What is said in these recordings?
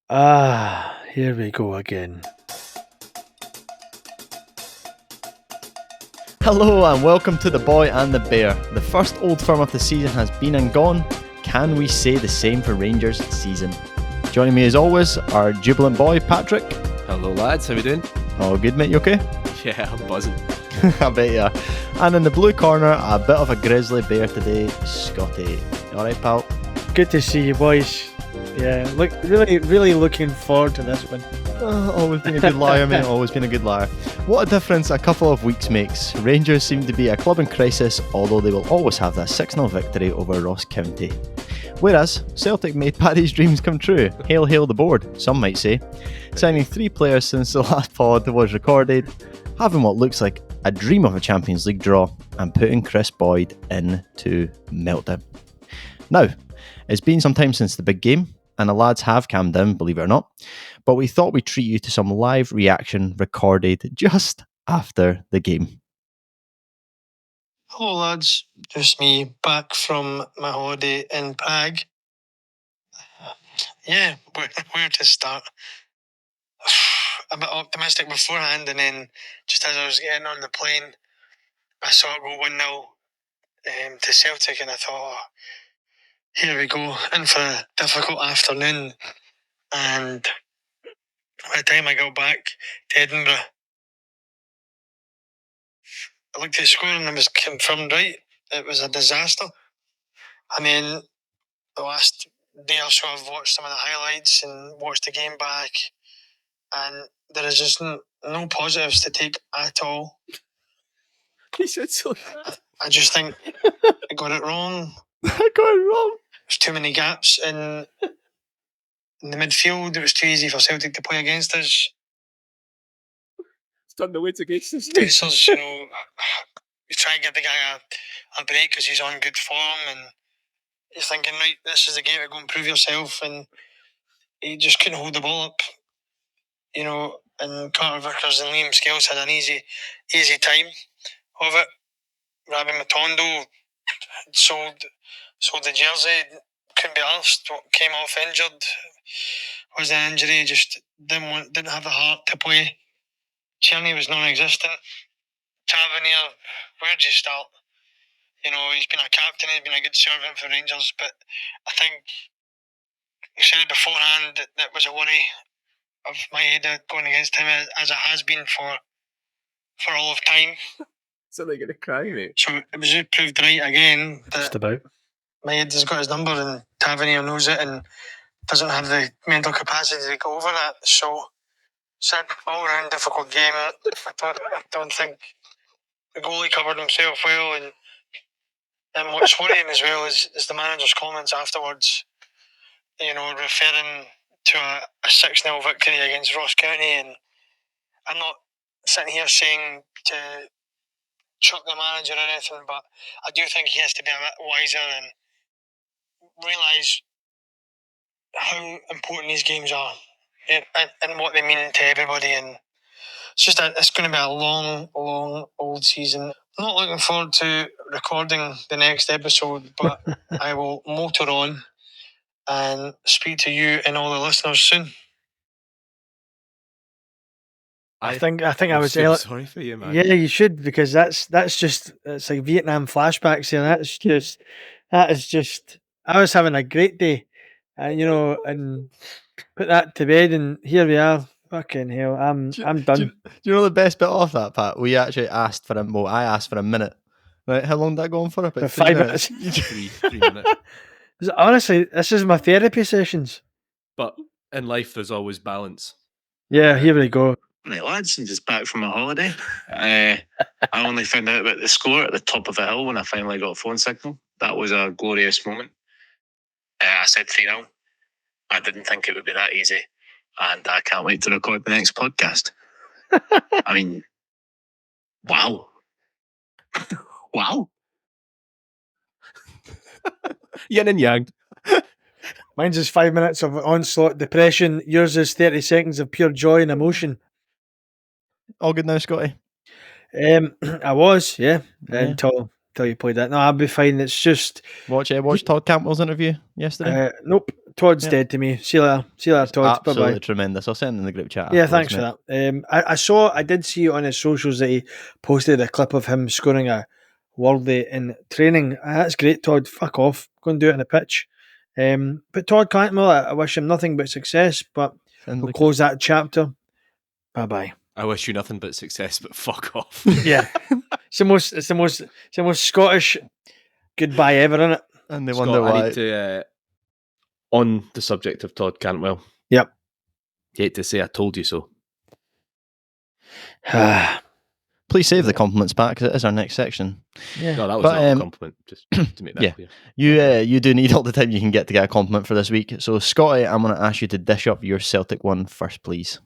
Here we go again. Hello and welcome to The Boy and the Bear. The first Old Firm of the season has been and gone. Can we say the same for Rangers season? Joining me as always, our jubilant boy, Patrick. Hello lads, how we doing? Oh, good mate, you okay? Yeah, I'm buzzing. I bet you are. And in the blue corner, a bit of a grizzly bear today, Scotty. Alright, pal? Good to see you, boys. Yeah, really looking forward to this one. Always been a good liar, mate. Always been a good liar. What a difference a couple of weeks makes. Rangers seem to be a club in crisis, although they will always have that 6-0 victory over Ross County. Whereas Celtic made Paddy's dreams come true. Hail, hail the board, some might say. Signing 3 players since the last pod was recorded, having what looks like a dream of a Champions League draw, and putting Chris Boyd into meltdown. Now, it's been some time since the big game, and the lads have calmed down, believe it or not, but we thought we'd treat you to some live reaction recorded just after the game. Hello lads, just me back from my holiday in Prague. Yeah, where to start? A bit optimistic beforehand, and then just as I was getting on the plane, I saw it go 1-0 to Celtic, and I thought, here we go, in for a difficult afternoon. And by the time I got back to Edinburgh, I looked at the score and it was confirmed right. It was a disaster. I mean, the last day or so I've watched some of the highlights and watched the game back, and there is just no positives to take at all. He said so. I just think I got it wrong. There's too many gaps in the midfield. It was too easy for Celtic to play against us. It's done the weight against us. Pacers, you try and give the guy a break because he's on good form, and you're thinking, right, this is the game to go and prove yourself, and he just couldn't hold the ball up. And Carter Vickers and Liam Scales had an easy time of it. Rabbi Matondo sold the jersey, couldn't be arsed, came off injured, was an injury, just didn't have the heart to play. Tierney was non-existent. Tavernier, where do you start? He's been a captain, he's been a good servant for Rangers, but I think I said it beforehand that was a worry of my head going against him, as it has been for all of time. So they're going to cry, mate. So it was just proved right again that Just about. Maed has got his number, and Tavernier knows it and doesn't have the mental capacity to go over that. So it's an all-round difficult game. I don't think the goalie covered himself well, and what's worrying as well is the manager's comments afterwards, referring to a 6-0 victory against Ross County. And I'm not sitting here saying to chuck the manager or anything, but I do think he has to be a bit wiser and realise how important these games are and what they mean to everybody. And it's going to be a long, long old season. I'm not looking forward to recording the next episode, but I will motor on and speak to you and all the listeners soon. I think I was sorry for you, man. Yeah, you should, because that's just, it's like Vietnam flashbacks here. That is just I was having a great day, and put that to bed, and here we are. Fucking hell, I'm done. Do you know the best bit of that, Pat? We actually asked for I asked for a minute. Right, how long did that go on for? About For 3 5 minutes. minutes. 3 minutes. Honestly, this is my therapy sessions. But in life, there's always balance. Yeah, here we go. Right, lads, I'm just back from my holiday. I only found out about the score at the top of the hill when I finally got a phone signal. That was a glorious moment. I said 3-0. I didn't think it would be that easy, and I can't wait to record the next podcast. I mean, wow. Wow. Yin and yang. Mine's is 5 minutes of onslaught depression. Yours is 30 seconds of pure joy and emotion. All good now, Scotty? I was, yeah. Until you played that. No, I'll be fine. It's just Watch Todd Campbell's interview yesterday. nope. Todd's dead to me. See you later. See you later, Todd. Bye Absolutely bye. tremendous. I'll send it in the group chat. Yeah, afterwards, thanks for mate. that. I did see on his socials that he posted a clip of him scoring a worldie in training. That's great, Todd. Fuck off. Go and do it on the pitch. But Todd Cantwell, I wish him nothing but success. But we'll close that chapter. Bye bye. I wish you nothing but success, but fuck off. Yeah, it's the most Scottish goodbye ever, isn't it? And they Scott, wonder I why. need to, on the subject of Todd Cantwell. Yep. Hate to say I told you so. Please save the compliments back, because it is our next section. Yeah. No, that was But, not a compliment, just to make that yeah. clear. You do need all the time you can get to get a compliment for this week. So, Scotty, I'm going to ask you to dish up your Celtic one first, please.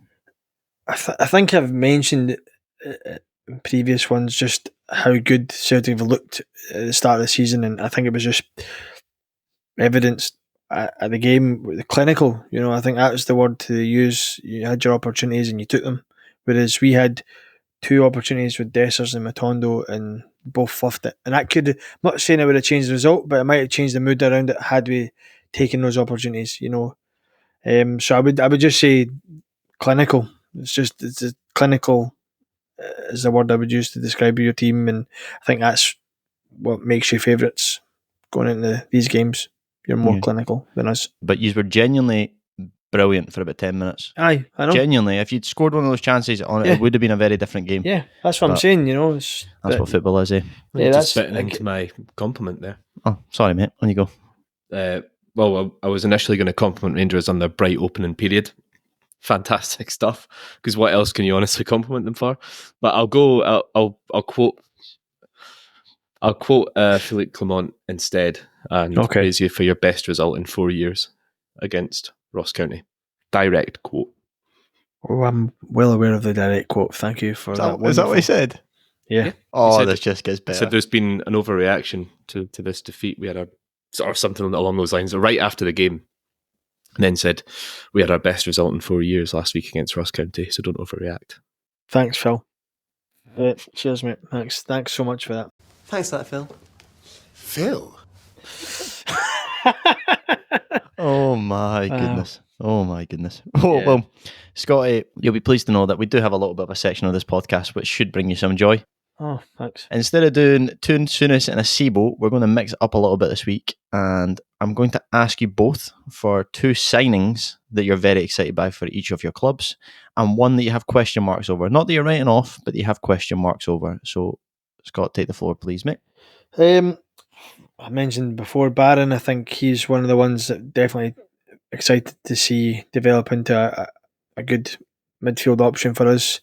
I think I've mentioned in previous ones just how good Celtic have looked at the start of the season, and I think it was just evidenced at the game, the clinical. I think that was the word to use. You had your opportunities and you took them, whereas we had 2 opportunities with Dessers and Matondo and both fluffed it. And that could, I'm not saying it would have changed the result, but it might have changed the mood around it had we taken those opportunities. So I would just say clinical. It's a clinical is the word I would use to describe your team, and I think that's what makes you favourites going into these games. You're more clinical than us. But you were genuinely brilliant for about 10 minutes. Aye, I know. Genuinely, if you'd scored one of those chances on it, it would have been a very different game. Yeah, that's what I'm But saying. That's what football is, eh? Yeah, Just that's fitting into my compliment there. Oh, sorry, mate. On you go. Well, I was initially going to compliment Rangers on their bright opening period. Fantastic stuff. Because what else can you honestly compliment them for? But I'll go. I'll quote. I'll quote Philippe Clement instead, and praise you for your best result in 4 years against Ross County. Direct quote. Oh, I'm well aware of the direct quote. Thank you for that. Is that what he said? Yeah. Oh, said, this just gets better. He said there's been an overreaction to this defeat. We had or something along those lines right after the game. And then said, we had our best result in 4 years last week against Ross County, so don't overreact. Thanks, Phil. Cheers, mate. Thanks so much for that. Thanks for that, Phil. Phil? Oh my goodness. Oh my goodness. Oh, well, Scotty, you'll be pleased to know that we do have a little bit of a section of this podcast which should bring you some joy. Oh, thanks. Instead of doing Toon Soonest and a Sibo, we're going to mix it up a little bit this week, and I'm going to ask you both for 2 signings that you're very excited by for each of your clubs, and one that you have question marks over. Not that you're writing off, but that you have question marks over. So, Scott, take the floor, please, mate. I mentioned before Barron. I think he's one of the ones that definitely excited to see develop into a good midfield option for us.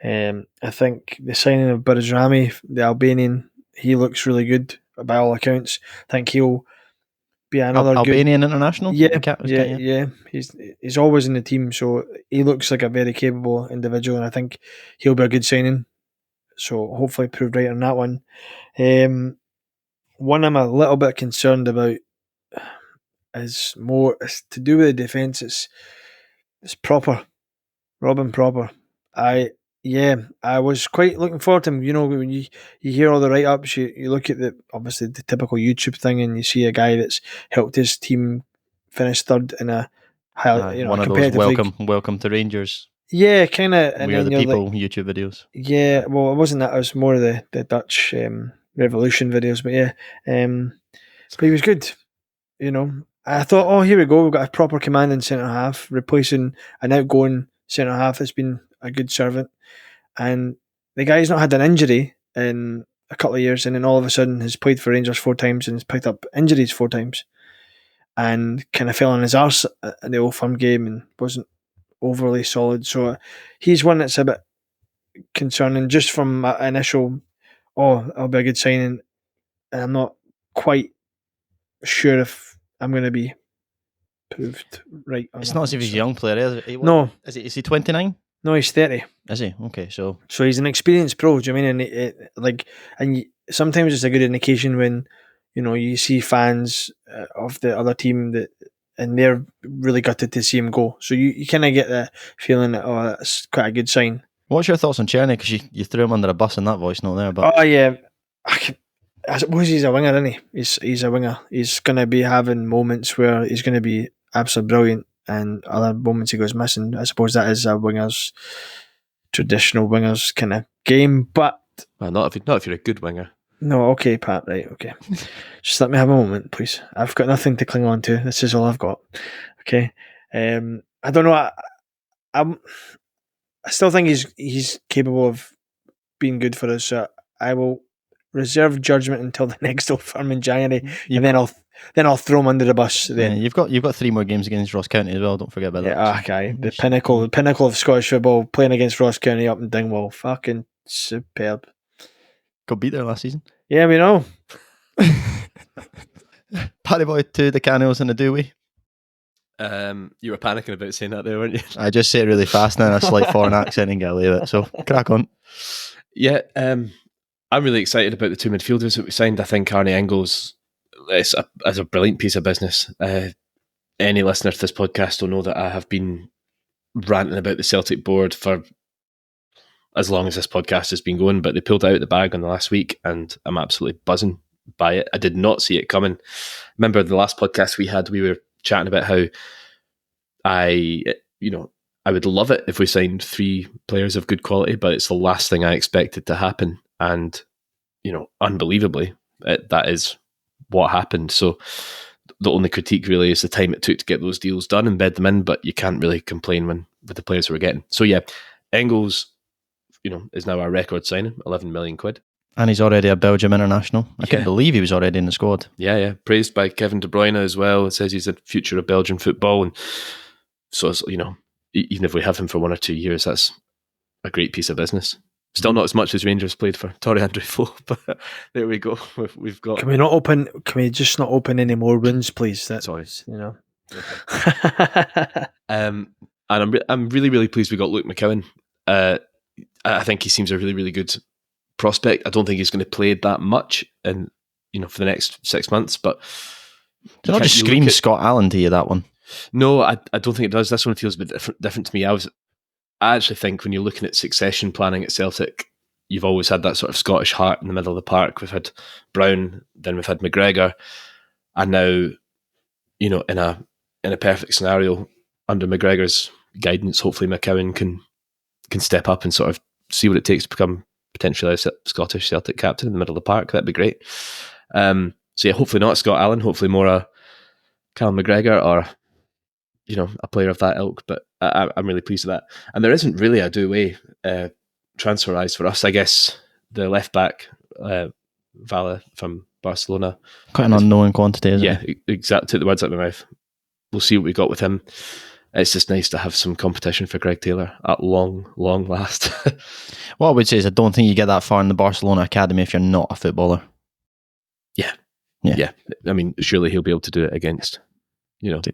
I think the signing of Barzrami, the Albanian, he looks really good by all accounts. I think he'll be another Albanian international. Yeah. He's always in the team, so he looks like a very capable individual, and I think he'll be a good signing. So hopefully proved right on that one. One I'm a little bit concerned about is to do with the defence. It's Proper, Robin Proper. I was quite looking forward to him. When you hear all the write ups, you look at obviously the typical YouTube thing, and you see a guy that's helped his team finish third in a one of those welcome to Rangers. Yeah, kind of. We are the people. YouTube videos. Yeah, well, it wasn't that. It was more the Dutch Revolution videos, but yeah, but he was good. I thought, oh, here we go. We've got a proper commanding centre half replacing an outgoing centre half that's been a good servant, and the guy's not had an injury in a couple of years, and then all of a sudden has played for Rangers 4 times and has picked up injuries 4 times, and kind of fell on his arse in the Old Firm game and wasn't overly solid. So he's one that's a bit concerning just from my initial, it'll be a good signing, and I'm not quite sure if I'm going to be proved right. It's not as if he's a young player, is he? No. Is he 29? No, he's 30. Is he? Okay, so he's an experienced pro. Do you mean? And sometimes it's a good indication when you see fans of the other team and they're really gutted to see him go. So you kind of get the feeling that that's quite a good sign. What's your thoughts on Cherny? Because you threw him under a bus in that voice note there. But I suppose he's a winger, isn't he? He's a winger. He's going to be having moments where he's going to be absolutely brilliant, and other moments he goes missing. I suppose that is a winger's traditional winger's kind of game, but Well, not if you're a good winger. no, okay, Pat, right, okay. Just let me have a moment, please. I've got nothing to cling on to. This is all I've got. Okay. I don't know. I still think he's capable of being good for us. So I will reserve judgment until the next Old Firm in January, and then I'll throw him under the bus. Then you've got 3 more games against Ross County as well. Don't forget about that. Yeah, okay. The pinnacle of Scottish football, playing against Ross County up in Dingwall, fucking superb. Got beat there last season. Yeah, we know. Paddy Boy to the Canos and the Dewey. You were panicking about saying that there, weren't you? I just say it really fast now, a slight foreign accent and get away with it. So crack on. Yeah, I'm really excited about the 2 midfielders that we signed. I think Arnie Engels is a brilliant piece of business. Any listener to this podcast will know that I have been ranting about the Celtic board for as long as this podcast has been going, but they pulled out the bag on the last week, and I'm absolutely buzzing by it. I did not see it coming. Remember the last podcast we had, we were chatting about how I would love it if we signed 3 players of good quality, but it's the last thing I expected to happen. And, unbelievably, that is what happened. So the only critique really is the time it took to get those deals done and bed them in, but you can't really complain with the players we're getting. So yeah, Engels, is now our record signing, 11 million quid. And he's already a Belgium international. I can't believe he was already in the squad. Yeah. Praised by Kevin De Bruyne as well. It says he's the future of Belgian football. And so, even if we have him for 1 or 2 years, that's a great piece of business. Still not as much as Rangers played for Torre Andre Flo, but there we go. We've got. Can we just not open any more wounds, please? Sorry. And I'm really, really pleased we got Luke McCowan. I think he seems a really, really good prospect. I don't think he's going to play that much and for the next 6 months, but did not just scream Scott Allen to you, that one? No, I don't think it does. This one feels a bit different to me. I actually think when you're looking at succession planning at Celtic, you've always had that sort of Scottish heart in the middle of the park. We've had Brown, then we've had McGregor, and now, in a perfect scenario under McGregor's guidance, hopefully McCowan can step up and sort of see what it takes to become potentially a Scottish Celtic captain in the middle of the park. That'd be great. So yeah, hopefully not Scott Allen. Hopefully more a Callum McGregor or a player of that ilk. But I'm really pleased with that. And there isn't really a do-away transfer eyes for us. I guess the left back Vala from Barcelona, quite an unknown quantity, isn't it? Yeah, exactly. Took the words out of my mouth. We'll see what we got with him. It's just nice to have some competition for Greg Taylor at long last. What I would say is I don't think you get that far in the Barcelona academy if you're not a footballer. Yeah. I mean, surely he'll be able to do it against,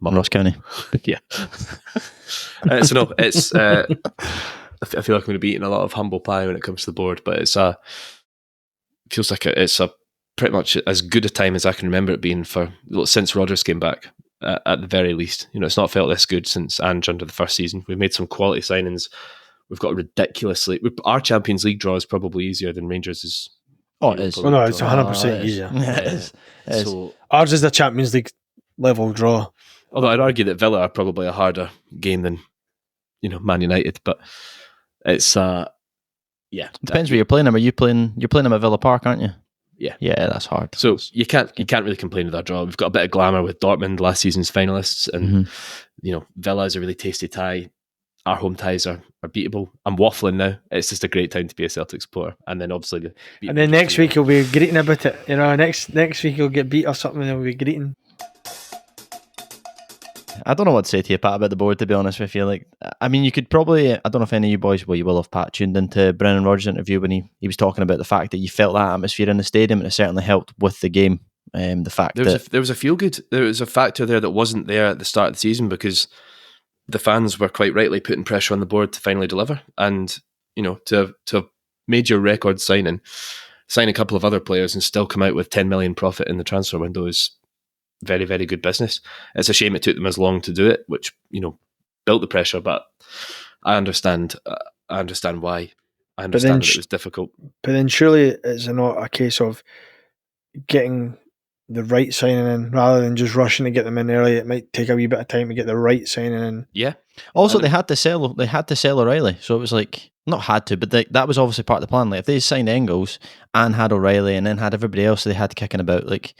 Ross County. Yeah. So no, it's. I feel like I'm going to be eating a lot of humble pie when it comes to the board, but it's feels like it's a pretty much as good a time as I can remember it being since Rodgers came back. At the very least, it's not felt this good since Ange under the first season. We've made some quality signings. We've got our Champions League draw is probably easier than Rangers'. Oh, it is. Well, no, it's 100% easier. Yeah, it is. So ours is the Champions League level draw. Although I'd argue that Villa are probably a harder game than Man United, but it's depends where you're playing them. You're playing them at Villa Park, aren't you? Yeah, that's hard. So you can't really complain with our draw. We've got a bit of glamour with Dortmund, last season's finalists, and Villa is a really tasty tie. Our home ties are beatable. I'm waffling now. It's just a great time to be a Celtic supporter, and then obviously, and then next week he'll be greeting about it. Next week he'll get beat or something, and he'll be greeting. I don't know what to say to you, Pat, about the board, to be honest with you. Like, I mean, you could probably, I don't know if any of you boys, well, you will have, Pat, tuned into Brendan Rodgers' interview when he was talking about the fact that you felt that atmosphere in the stadium, and it certainly helped with the game. The fact there was a feel good, there was a factor there that wasn't there at the start of the season because the fans were quite rightly putting pressure on the board to finally deliver. And, to have made your record sign a couple of other players and still come out with 10 million profit in the transfer window is very, very good business. It's a shame it took them as long to do it, which, built the pressure, but I understand why. I understand that it was difficult. But then surely it's not a case of getting the right signing in rather than just rushing to get them in early. It might take a wee bit of time to get the right signing in. Yeah. Also, they had to sell O'Reilly, so it was like not had to, but that was obviously part of the plan. Like if they signed Engels and had O'Reilly and then had everybody else they had kicking about, like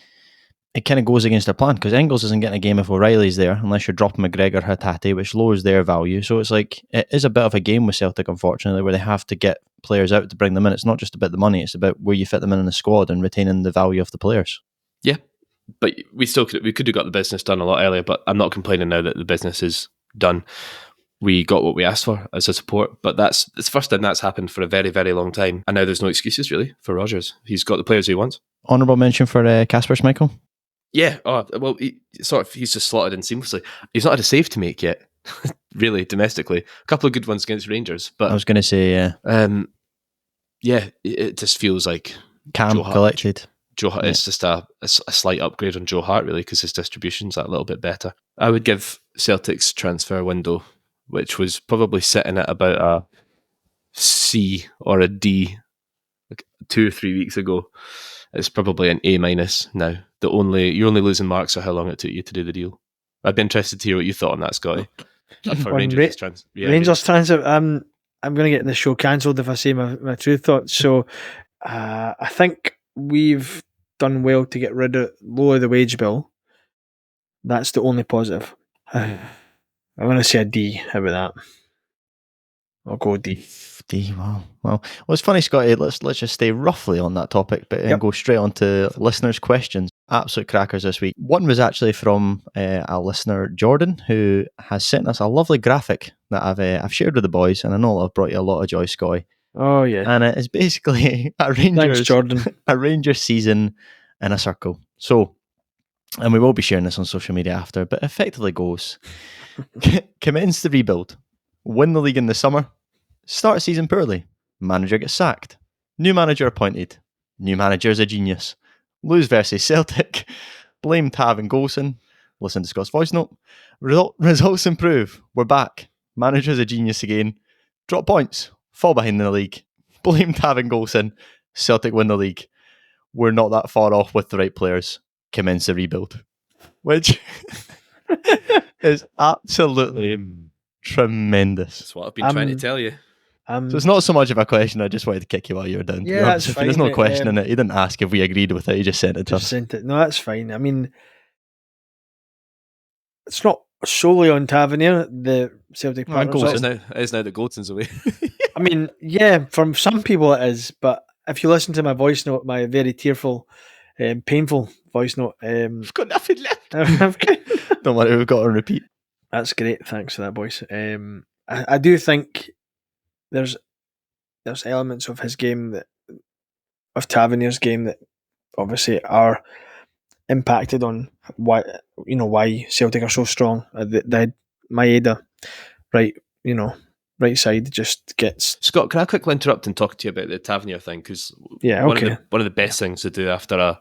it kind of goes against their plan because Engels isn't getting a game if O'Reilly's there unless you're dropping McGregor, Hatate, which lowers their value. So it's like it is a bit of a game with Celtic, unfortunately, where they have to get players out to bring them in. It's not just about the money; it's about where you fit them in the squad and retaining the value of the players. Yeah, but we could have got the business done a lot earlier. But I'm not complaining now that the business is done. We got what we asked for as a support, but it's the first time that's happened for a very, very long time. And now there's no excuses really for Rodgers. He's got the players he wants. Honourable mention for Kasper Schmeichel. Yeah, he's just slotted in seamlessly. He's not had a save to make yet, really, domestically. A couple of good ones against Rangers, but I was going to say, it just feels like calm, collected. Joe Hart, it's just a slight upgrade on Joe Hart, really, because his distribution's a little bit better. I would give Celtic's transfer window, which was probably sitting at about a C or a D like 2 or 3 weeks ago. It's probably an A- now. You're only losing marks of how long it took you to do the deal. I'd be interested to hear what you thought on that, Scotty. For Rangers transfer. I'm going to get this show cancelled if I say my true thoughts. So I think we've done well to get rid of lower the wage bill. That's the only positive. I'm going to say a D. How about that? I'll go D. D. Wow. Well, it's funny, Scotty. Let's just stay roughly on that topic, but then go straight on to listeners' questions. Absolute crackers this week. One was actually from a listener, Jordan, who has sent us a lovely graphic that I've shared with the boys, and I know I've brought you a lot of joy, Scotty. Oh yeah, and it is basically a Rangers, Thanks, Jordan. a Rangers season in a circle. So, and we will be sharing this on social media after, but effectively goes: commence the rebuild, win the league in the summer, start season poorly, manager gets sacked, new manager appointed, new manager is a genius, lose versus Celtic, blame Tav and Golson, listen to Scott's voice note, results improve, we're back, manager is a genius again, drop points, fall behind in the league, blame Tav and Golson, Celtic win the league, we're not that far off with the right players, commence the rebuild. Which is absolutely tremendous. That's what I've been trying to tell you. So it's not so much of a question. I just wanted to kick you while you were down. Yeah, that's fine. There's no question in it. He didn't ask if we agreed with it. He just sent it to us. No, that's fine. I mean, it's not solely on Tavernier, the Celtic part. It is now that Goldson's away. I mean, yeah, from some people it is, but if you listen to my voice note, my very tearful, painful voice note, I've got nothing left. Don't worry, we've got on repeat. That's great. Thanks for that, boys. I do think there's elements of his game of Tavernier's game that obviously are impacted on why Celtic are so strong. The Maeda, right side just gets. Scott, can I quickly interrupt and talk to you about the Tavernier thing? Because one of the best things to do after a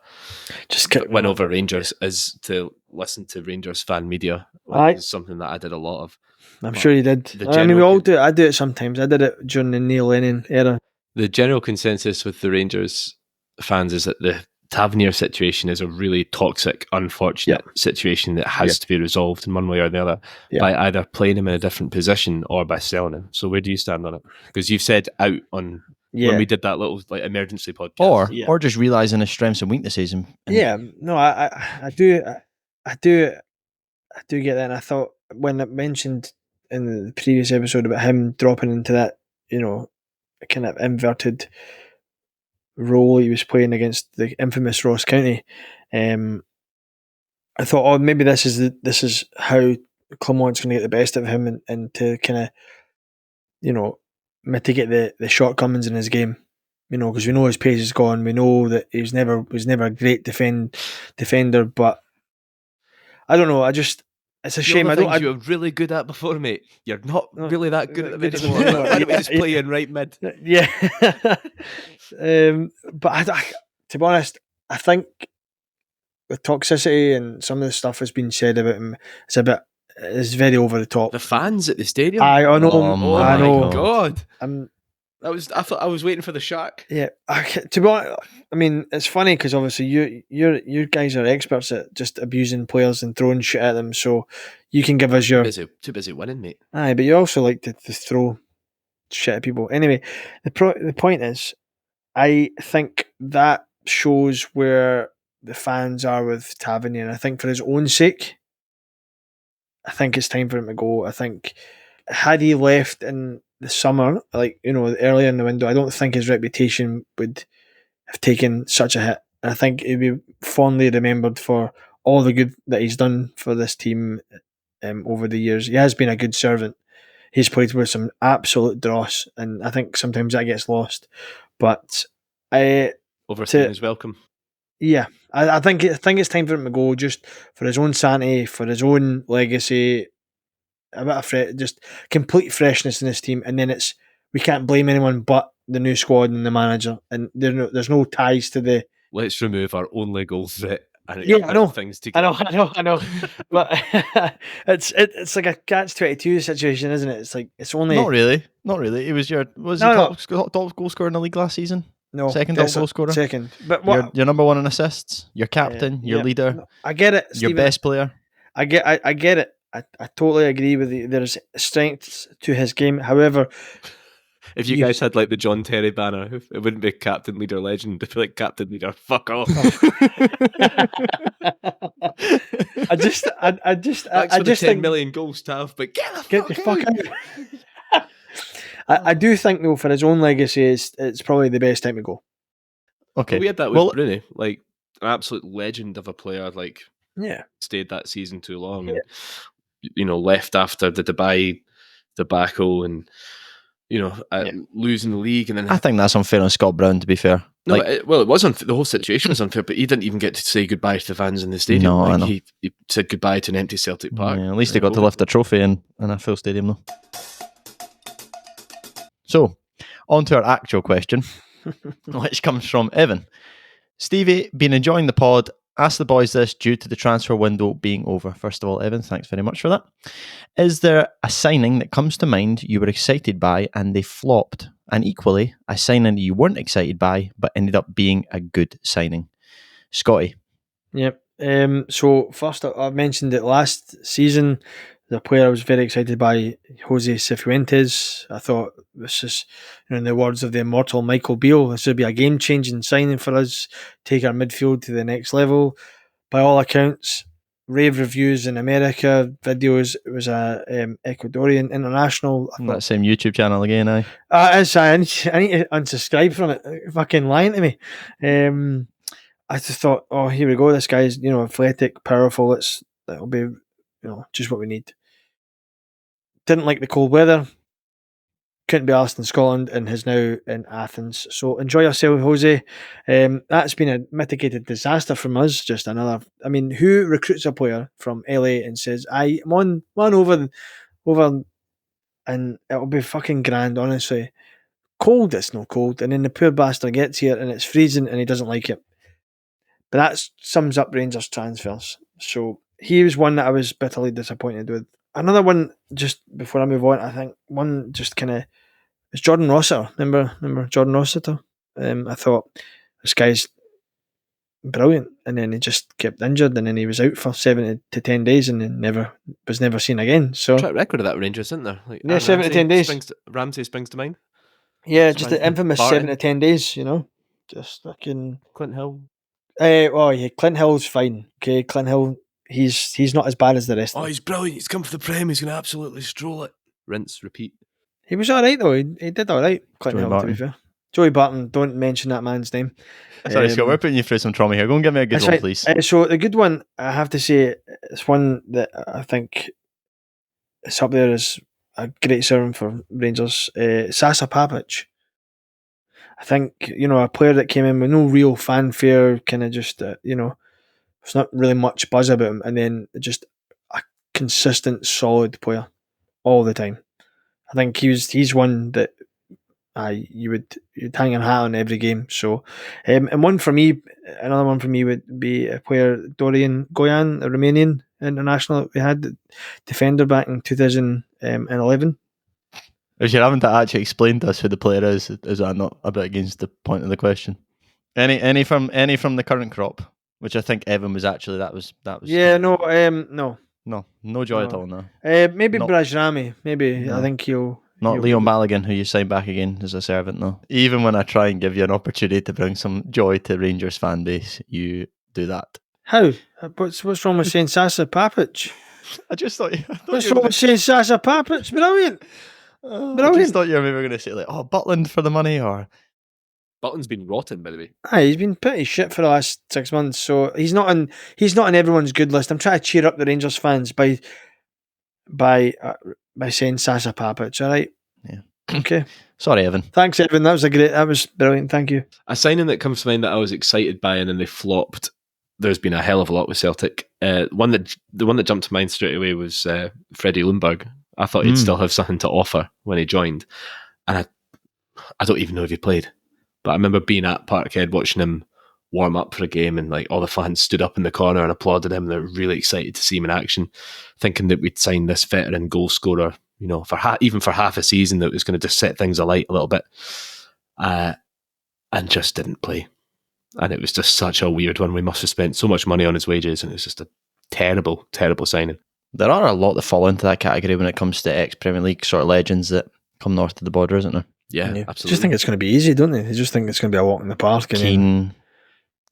win over Rangers is to listen to Rangers fan media. It's something that I did a lot of. I'm sure you did. I mean, we all do it. I do it sometimes. I did it during the Neil Lennon era. The general consensus with the Rangers fans is that the Tavernier situation is a really toxic, unfortunate situation that has to be resolved in one way or the other by either playing him in a different position or by selling him. So where do you stand on it? Because you've said out on when we did that little emergency podcast, or just realising his strengths and weaknesses. I do get that. And I thought when I mentioned in the previous episode about him dropping into that, kind of inverted role he was playing against the infamous Ross County, I thought, maybe this is how Clermont's going to get the best of him and to kind of, mitigate the shortcomings in his game. Because we know his pace is gone. We know that he was never a great defender, but I don't know. It's a shame. You were really good at before, mate. You're not really that good at it anymore. Why don't we just play in right mid? Yeah. But to be honest, I think the toxicity and some of the stuff that's been said about him is very over the top. The fans at the stadium? I know. Oh my God. I thought I was waiting for the shark. Yeah, to be honest, I mean, it's funny because obviously you guys are experts at just abusing players and throwing shit at them. So you can give us your Too busy winning, mate. aye, but you also like to throw shit at people. Anyway, the point is, I think that shows where the fans are with Tavernier, and I think for his own sake, I think it's time for him to go. I think had he left in the summer, like earlier in the window, I don't think his reputation would have taken such a hit. I think he'd be fondly remembered for all the good that he's done for this team over the years. He has been a good servant. He's played with some absolute dross, and I think sometimes that gets lost. But I, Overstaying his welcome. yeah, I think it's time for him to go, just for his own sanity, for his own legacy, a bit of just complete freshness in this team, and then we can't blame anyone but the new squad and the manager, and there's no ties to the. Let's remove our only goal threat. And Yeah, I know. Things I know. But it's like a catch-22 situation, isn't it? It's like it's only Not really. He was he top goal scorer in the league last season? no Second top goal scorer? Second, but what? You're number one in assists. Your captain. Your leader. No, I get it. Your Stephen. best player. I get it. I totally agree with you. There's strengths to his game. However, if you guys had like the John Terry banner, it wouldn't be captain, leader, legend. It'd be like captain, leader, fuck off. I just think 10 million goals to have, but get the fuck out. I do think though, for his own legacy, it's probably the best time to go. Okay, we had that with Bruni, like an absolute legend of a player. Like, stayed that season too long, and left after the Dubai debacle, and losing the league, and then I think that's unfair on Scott Brown. To be fair, no, it was unfair. The whole situation was unfair, but he didn't even get to say goodbye to the fans in the stadium. No, I know. He said goodbye to an empty Celtic Park. Yeah, at least he got to lift a trophy in a full stadium, though. So, on to our actual question, which comes from Evan. Stevie, been enjoying the pod. Ask the boys this due to the transfer window being over. First of all, Evan, thanks very much for that. Is there a signing that comes to mind you were excited by and they flopped? And equally, a signing you weren't excited by but ended up being a good signing? Scotty. Yep. So first, I mentioned it last season. The player I was very excited by, Jose Cifuentes. I thought this is, in the words of the immortal Michael Beale, this would be a game-changing signing for us, take our midfield to the next level. By all accounts, rave reviews in America, videos. It was a Ecuadorian international. That same YouTube channel again, aye. I need to unsubscribe from it. Fucking lying to me. I just thought, oh, here we go. This guy's, athletic, powerful. That'll be, just what we need. Didn't like the cold weather. Couldn't be asked in Scotland and is now in Athens. So enjoy yourself, Jose. That's been a mitigated disaster from us. Just another. I mean, who recruits a player from LA and says, "I'm on over," and it'll be fucking grand. Honestly, cold. It's not cold, and then the poor bastard gets here and it's freezing and he doesn't like it. But that sums up Rangers transfers. So he was one that I was bitterly disappointed with. Another one, just before I move on, I think one just kind of is Jordan Rossiter. Remember Jordan Rossiter? I thought this guy's brilliant, and then he just kept injured, and then he was out for 7 to 10 days, and then was never seen again. So track record of that Rangers, isn't there? Like, 7 to 10 days. Ramsey springs to mind. Yeah, just the infamous Barton. 7 to 10 days. Just fucking Clint Hill. Clint Hill's fine. Okay, Clint Hill. He's not as bad as the rest. Oh, he's brilliant. He's come for the Prem. He's going to absolutely stroll it. Rinse, repeat. He was all right though. He did all right. Clint Hill, to be fair. Joey Barton. Don't mention that man's name. Sorry, Scott. We're putting you through some trauma here. Go and give me a good one, right, please. So the good one, I have to say, it's one that I think is up there as a great servant for Rangers. Sasa Papic. I think a player that came in with no real fanfare, kind of just there's not really much buzz about him, and then just a consistent, solid player all the time. I think he's one that you'd hang your hat on every game. So, and another one for me would be a player, Dorian Goyan, a Romanian international that we had, defender back in 2011. If you're having to actually explain to us who the player is that not a bit against the point of the question? Any from the current crop, which I think Evan was actually that was. Yeah, no, No joy at No. all. No, maybe Not- Brajrami. Maybe No. I think he'll. not he'll Leon be- Balogun, who you signed back again as a servant. No, even when I try and give you an opportunity to bring some joy to Rangers fan base, you do that. How? What's wrong with saying Sasa Papic? I just thought What's wrong with saying Sasa Papic? Brilliant. I just thought you were maybe going to say like, Butland for the money, or Button's been rotten, by the way. Aye, he's been pretty shit for the last 6 months, so he's not on everyone's good list. I'm trying to cheer up the Rangers fans by saying Sasa Papic. All right. Yeah. Okay. Sorry, Evan. Thanks, Evan. That was brilliant. Thank you. A signing that comes to mind that I was excited by and then they flopped. There's been a hell of a lot with Celtic. The one that jumped to mind straight away was Freddie Lundberg. I thought he'd still have something to offer when he joined, and I don't even know if he played, but I remember being at Parkhead watching him warm up for a game, and like all the fans stood up in the corner and applauded him. They're really excited to see him in action, thinking that we'd signed this veteran goal scorer, for even for half a season, that was going to just set things alight a little bit, and just didn't play. And it was just such a weird one. We must have spent so much money on his wages, and it was just a terrible, terrible signing. There are a lot that fall into that category when it comes to ex-Premier League sort of legends that come north of the border, isn't there? Yeah, They absolutely. just think it's going to be easy, don't they? They just think it's going to be a walk in the park. Keane,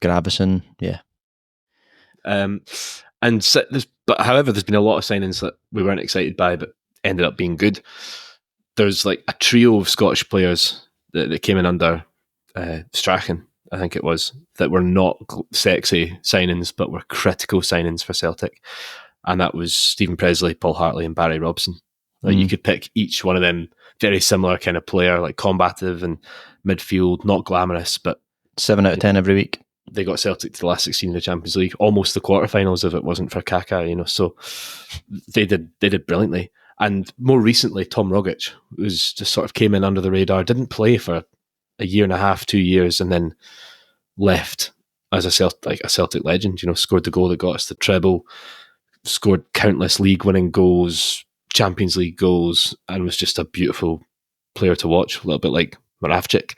Gravison, yeah. But however, there's been a lot of signings that we weren't excited by, but ended up being good. There's like a trio of Scottish players that came in under Strachan, I think it was, that were not sexy signings, but were critical signings for Celtic. And that was Stephen Presley, Paul Hartley, and Barry Robson. Like you could pick each one of them, very similar kind of player, like combative and midfield, not glamorous, but 7 out of 10 every week. They got Celtic to the last 16 of the Champions League, almost the quarterfinals if it wasn't for Kaka, so they did brilliantly. And more recently, Tom Rogic was just sort of came in under the radar, didn't play for a year and a half, 2 years, and then left as a Celtic legend, scored the goal that got us the treble, scored countless league-winning goals, Champions League goals, and was just a beautiful player to watch, a little bit like Moravcik,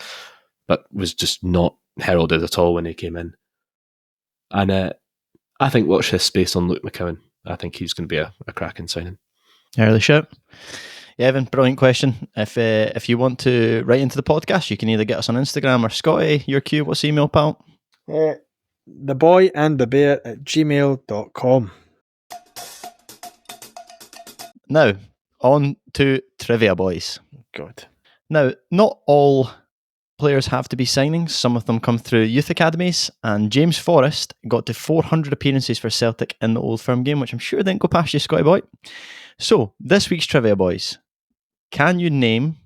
but was just not heralded at all when he came in. And I think watch his space on Luke McCowan. I think he's going to be a cracking signing. Early shout. Yeah, Evan, brilliant question. If you want to write into the podcast, you can either get us on Instagram or Scotty, your cue. What's the email, pal? theboyandthebear@gmail.com. Now, on to trivia, boys. God. Now, not all players have to be signings. Some of them come through youth academies, and James Forrest got to 400 appearances for Celtic in the Old Firm game, which I'm sure didn't go past you, Scotty boy. So, this week's trivia, boys. Can you name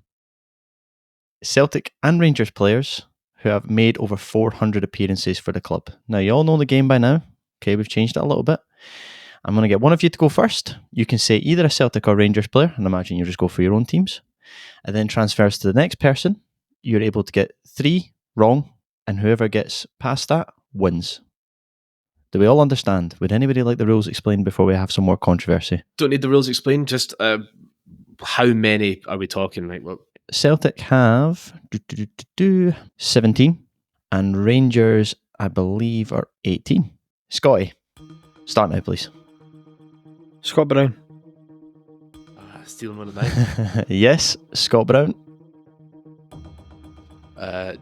Celtic and Rangers players who have made over 400 appearances for the club? Now, you all know the game by now. Okay, we've changed it a little bit. I'm going to get one of you to go first. You can say either a Celtic or Rangers player, and imagine you just go for your own teams. And then transfers to the next person. You're able to get 3 wrong, and whoever gets past that wins. Do we all understand? Would anybody like the rules explained before we have some more controversy? Don't need the rules explained, just how many are we talking? Right? Well, Celtic have 17, and Rangers, I believe, are 18. Scotty, start now, please. Scott Brown. stealing one of mine. Yes, Scott Brown.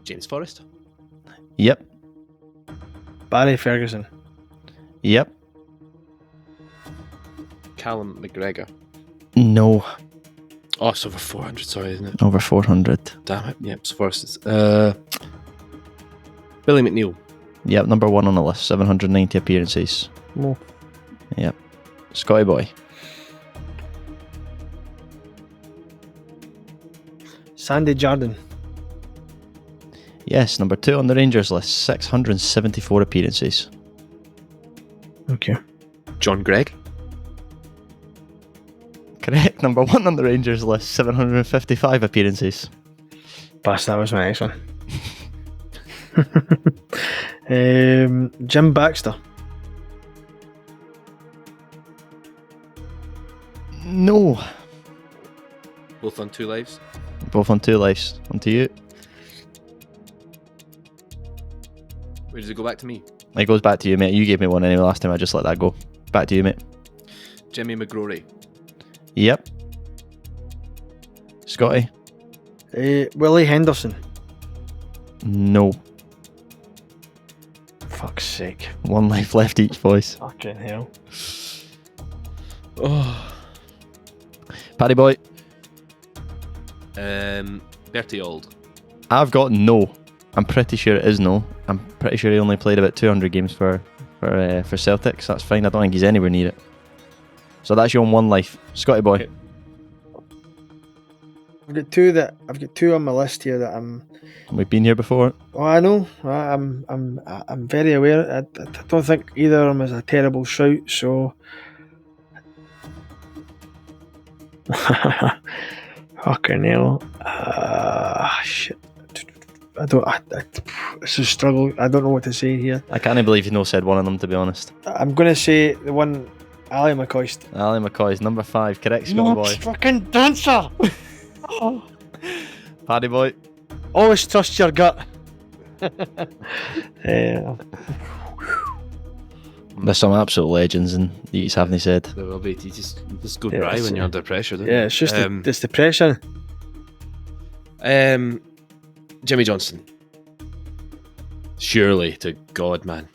James Forrest. Yep. Barry Ferguson. Yep. Callum McGregor. No. Oh, it's over 400, sorry, isn't it? Over 400. Damn it. Yep, it's Forrest. Billy McNeil. Yep, number 1 on the list. 790 appearances. No. Yep. Scotty boy. Sandy Jardine. Yes, number 2 on the Rangers list. 674 appearances. Okay. John Gregg. Correct. Number 1 on the Rangers list. 755 appearances. Pass, that was my next one. Jim Baxter. No. Both on 2 lives. Both on 2 lives. On to you. Where does it go back to me? It goes back to you, mate. You gave me one anyway last time. I just let that go. Back to you, mate. Jimmy McGrory. Yep. Scotty? Willie Henderson. No. Fuck's sake. 1 life left each, boys. Fucking hell. Oh. Paddy boy? Bertie Auld. I've got no. I'm pretty sure it is no. I'm pretty sure he only played about 200 games for Celtic, so that's fine. I don't think he's anywhere near it. So that's your 1 life. Scotty boy. Okay. I've got two on my list here that I'm. We've been here before. Oh, I know. I'm very aware. I don't think either of them is a terrible shout. So. Fucking hell. Shit. It's a struggle. I don't know what to say here. I can't believe you said one of them, to be honest. I'm gonna say the one, Ali McCoist. Ali McCoy's number 5. Correct, Scotty boy. Fucking dancer. Paddy boy. Always trust your gut. Yeah. There's some absolute legends, and you just haven't said. There will be. You just go Yeah, dry it's, when you're under pressure. Don't Yeah, you? it's just it's the pressure. Jimmy Johnson. Surely to God, man.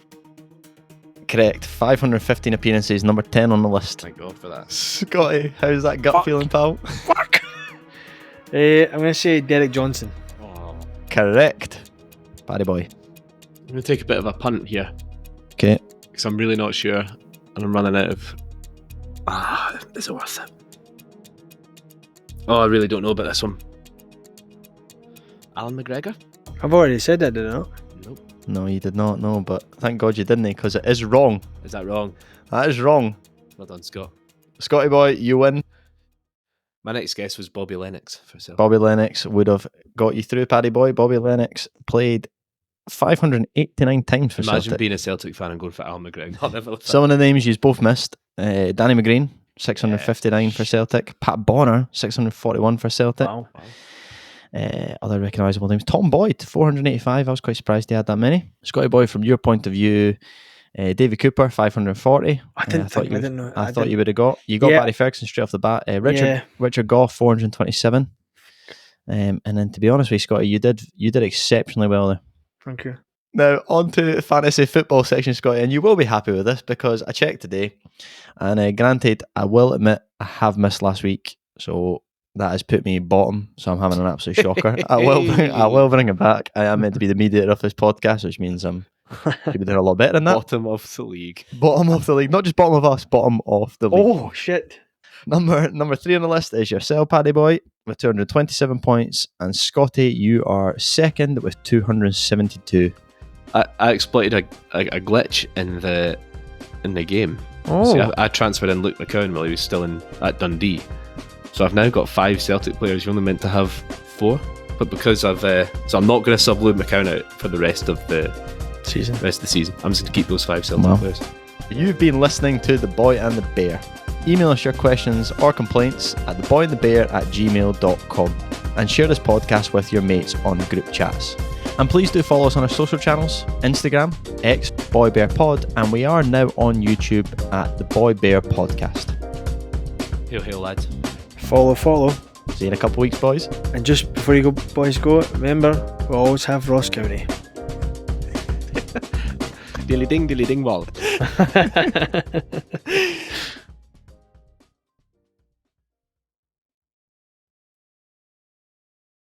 Correct. 515 appearances, number 10 on the list. Thank God for that. Scotty, how's that gut Fuck. feeling, pal? Fuck. I'm gonna say Derek Johnson. Oh. Correct. Paddy boy. I'm going to take a bit of a punt here Okay. because I'm really not sure and I'm running out of. Is it worth it? Oh, I really don't know about this one. Alan McGregor? I've already said that, did I not? Nope. No, you did not know, but thank God you didn't, because it is wrong. Is that wrong? That is wrong. Well done, Scott. Scotty boy, you win. My next guess was Bobby Lennox for Celtic. Bobby Lennox would have got you through, Paddy boy. Bobby Lennox played 589 times for Imagine Celtic. being a Celtic fan and going for Alan McGregor. I'll never Some of the names you've both missed. Danny McGreen, 659 for Celtic. Pat Bonner, 641 for Celtic. Wow. Other recognisable names. Tom Boyd, 485. I was quite surprised he had that many. Scotty boy, from your point of view, Davy Cooper, 540. I didn't know. I thought you would have got. You got Yeah. Barry Ferguson straight off the bat. Yeah. Richard Gough, 427. And then, to be honest with you, Scotty, you did exceptionally well there. Thank you. Now, on to fantasy football section, Scotty, and you will be happy with this because I checked today, and granted, I will admit I have missed last week, so that has put me bottom, so I'm having an absolute shocker. I will bring it back. I am meant to be the mediator of this podcast, which means I'm should be doing a lot better than that. Bottom of the league. Bottom of the league, not just bottom of us, bottom of the league. Oh shit! Number 3 on the list is yourself, Paddy boy, with 227 points, and Scotty, you are second with 272. I exploited a glitch in the game. Oh, See, I transferred in Luke McCowan while he was still at Dundee. So I've now got 5 Celtic players. You're only meant to have 4. But because so I'm not going to sub Luke McCowan out for the rest of the season. I'm just going to keep those 5 Celtic Wow. players. You've been listening to The Boy and the Bear. Email us your questions or complaints at theboyandthebear@gmail.com and share this podcast with your mates on group chats. And please do follow us on our social channels, Instagram, X, Boy Bear Pod, and we are now on YouTube at The Boy Bear Podcast. Hail, hail, lads. Follow. See you in a couple of weeks, boys. And just before you boys go, remember, we always have Ross County. Dilly ding, wall.